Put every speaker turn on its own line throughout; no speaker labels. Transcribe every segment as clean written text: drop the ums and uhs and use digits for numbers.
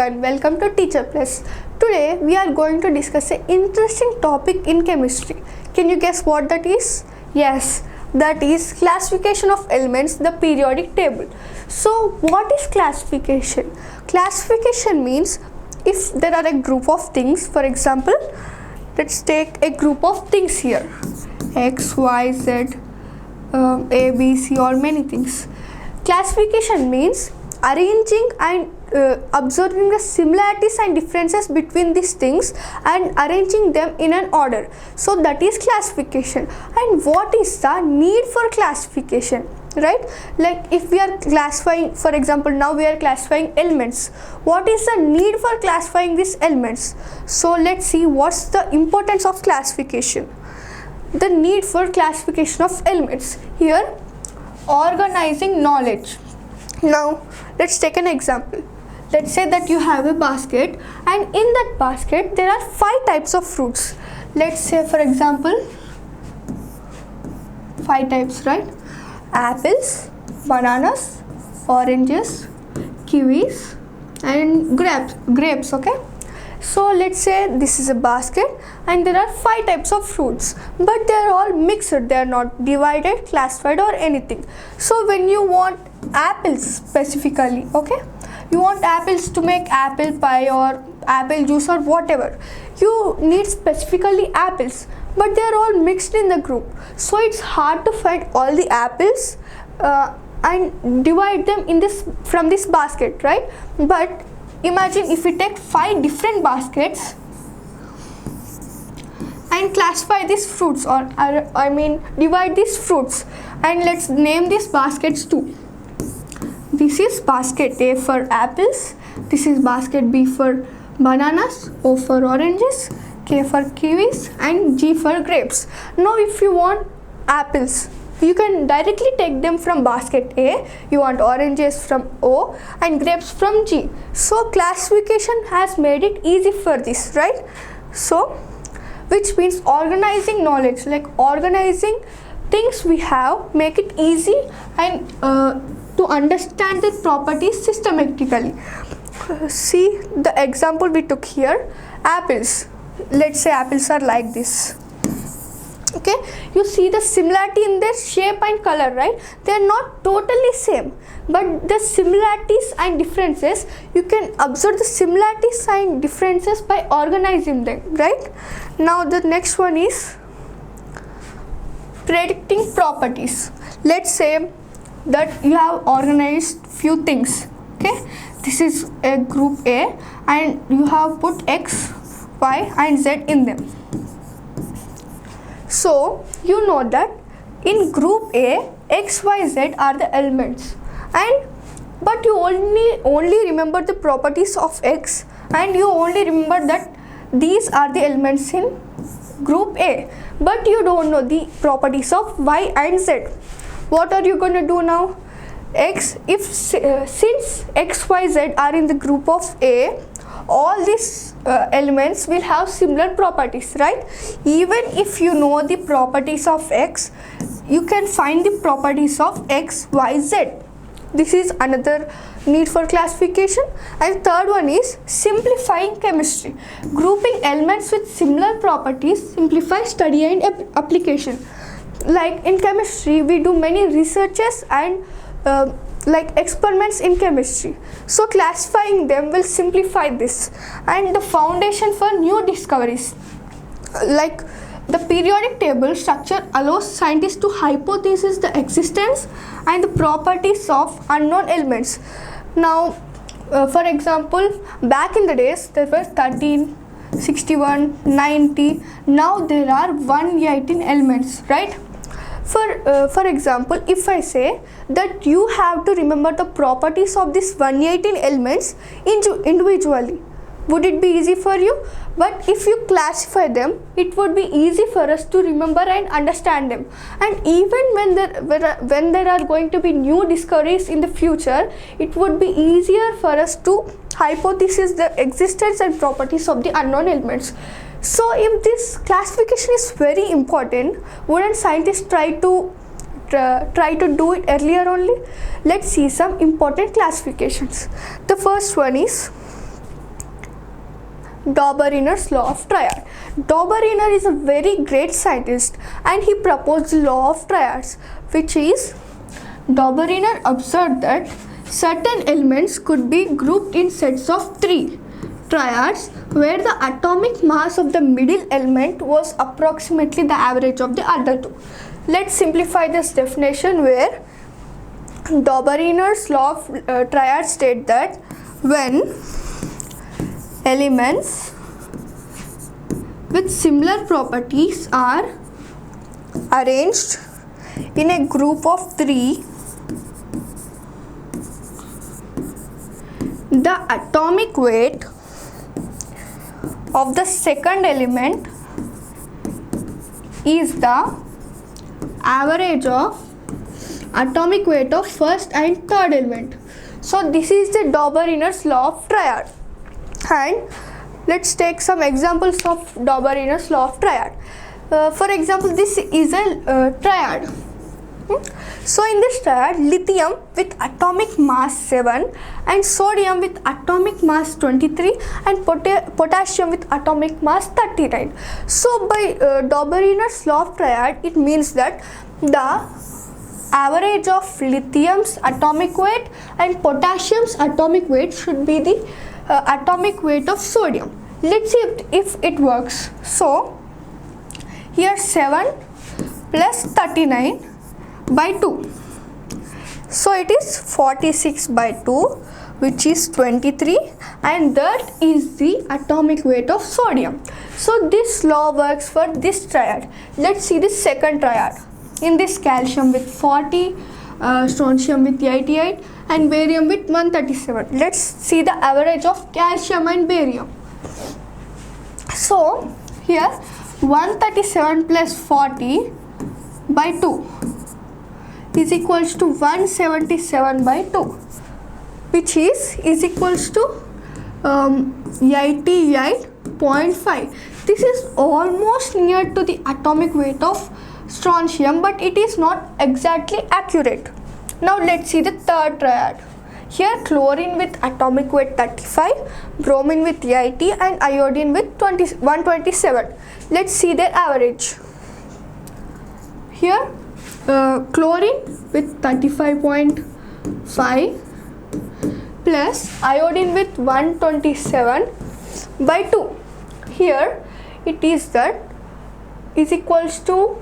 everyone, welcome to Teacher Plus. Today we are going to discuss an interesting topic in chemistry. Can you guess what that is? Yes, that is classification of elements, the periodic table. So what is classification? Classification means if there are a group of things, for example, let's take a group of things here, X, Y, Z, A, B, C, or many things. Classification means arranging and observing the similarities and differences between these things and arranging them in an order. So that is classification. And what is the need for classification? Right? Like if we are classifying, for example, now we are classifying elements. What is the need for classifying these elements? So let's see what's the importance of classification. The need for classification of elements. Here, organizing knowledge. Now let's take an example. Let's say that you have a basket, and in that basket there are 5 types of fruits. Let's say, for example, 5 types, right? Apples, bananas, oranges, kiwis, and grapes. Okay, so let's say this is a basket and there are 5 types of fruits, but they are all mixed. They are not divided, classified, or anything. So when you want apples specifically, okay, you want apples to make apple pie or apple juice or whatever, you need specifically apples, but they are all mixed in the group, so it's hard to find all the apples and divide them in this from this basket, right? But imagine if we take 5 different baskets and classify these fruits, or divide these fruits, and let's name these baskets too. This is basket A for apples, this is basket B for bananas, O for oranges, K for kiwis, and G for grapes. Now if you want apples, you can directly take them from basket A, you want oranges from O and grapes from G. So classification has made it easy for this, right? So which means organizing knowledge, like organizing things we have, make it easy and to understand the properties systematically. See the example we took here, apples. Let's say apples are like this. Okay, you see the similarity in their shape and color, right? They are not totally same, but the similarities and differences, you can observe the similarities and differences by organizing them, right? Now the next one is predicting properties. Let's say that you have organized few things. Okay, this is a group A and you have put X, Y, and Z in them. So you know that in group A, X, Y, Z are the elements, but you only remember the properties of X, and you only remember that these are the elements in group A, but you don't know the properties of Y and Z. What are you going to do now? Since X, Y, Z are in the group of A, all these elements will have similar properties, right? Even if you know the properties of X, you can find the properties of X, Y, Z. This is another need for classification. And third one is simplifying chemistry. Grouping elements with similar properties simplifies study and application. Like in chemistry, we do many researches and like experiments in chemistry. So classifying them will simplify this, and the foundation for new discoveries. Like the periodic table structure allows scientists to hypothesize the existence and the properties of unknown elements. Now, for example, back in the days there were 13, 61, 90. Now there are 118 elements, right? For example, if I say that you have to remember the properties of these 118 elements individually, would it be easy for you? But if you classify them, it would be easy for us to remember and understand them. And even when there are going to be new discoveries in the future, it would be easier for us to hypothesize the existence and properties of the unknown elements. So if this classification is very important, wouldn't scientists try to do it earlier only? Let's see some important classifications. The first one is Dobereiner's law of triad. Dobereiner is a very great scientist and he proposed the law of triads, which is Dobereiner observed that certain elements could be grouped in sets of 3 triads where the atomic mass of the middle element was approximately the average of the other two. Let's simplify this definition, where Dobereiner's law of triad states that when elements with similar properties are arranged in a group of 3, the atomic weight of the second element is the average of atomic weight of first and third element. So this is the Dobereiner's law of triad. And let's take some examples of Dobereiner's law of triad. For example, this is a triad. So in this triad, lithium with atomic mass 7 and sodium with atomic mass 23 and potassium with atomic mass 39. So by Dobereiner's law of triad, it means that the average of lithium's atomic weight and potassium's atomic weight should be the atomic weight of sodium. Let's see if it works. So here 7 plus 39 by 2. So it is 46 by 2, which is 23, and that is the atomic weight of sodium. So this law works for this triad. Let's see the second triad. In this, calcium with 40, strontium with 88 and barium with 137. Let's see the average of calcium and barium. So here 137 plus 40 by 2 is equals to 177 by 2, which is equals to 88.5. This is almost near to the atomic weight of strontium, but it is not exactly accurate. Now let's see the third triad. Here chlorine with atomic weight 35, bromine with 80 and iodine with 127. Let's see their average. Here chlorine with 35.5 plus iodine with 127 by 2. Here it is that is equals to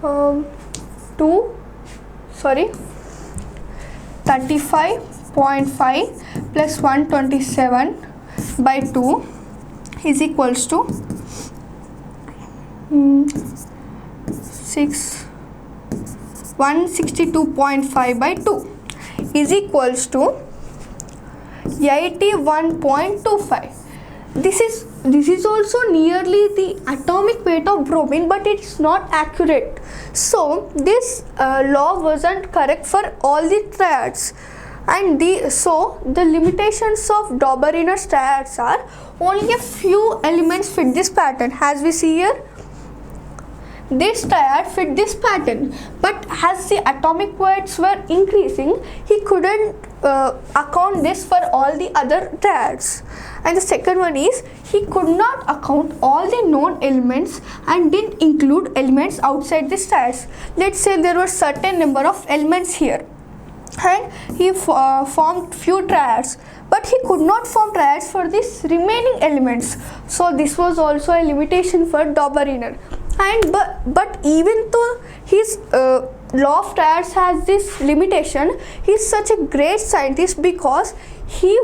35.5 plus 127 by 2 is equals to 162.5 by 2 is equals to 81.25. This is also nearly the atomic weight of bromine, but it is not accurate. So this law wasn't correct for all the triads, and so the limitations of Dobereiner's triads are only a few elements fit this pattern. As we see here, this triad fit this pattern, but as the atomic weights were increasing, he couldn't account this for all the other triads. And the second one is, he could not account all the known elements and didn't include elements outside this triads. Let's say there were certain number of elements here, and he formed few triads, but he could not form triads for these remaining elements. So this was also a limitation for Dobereiner. And but even though his law of triads has this limitation, he is such a great scientist because he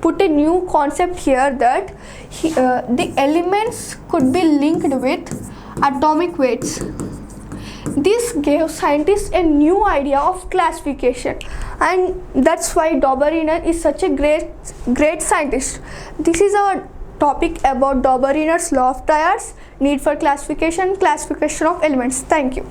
put a new concept here that the elements could be linked with atomic weights. This gave scientists a new idea of classification, and that's why Dobereiner is such a great scientist. This is our topic about Dobereiner's law of triads, need for classification of elements. Thank you.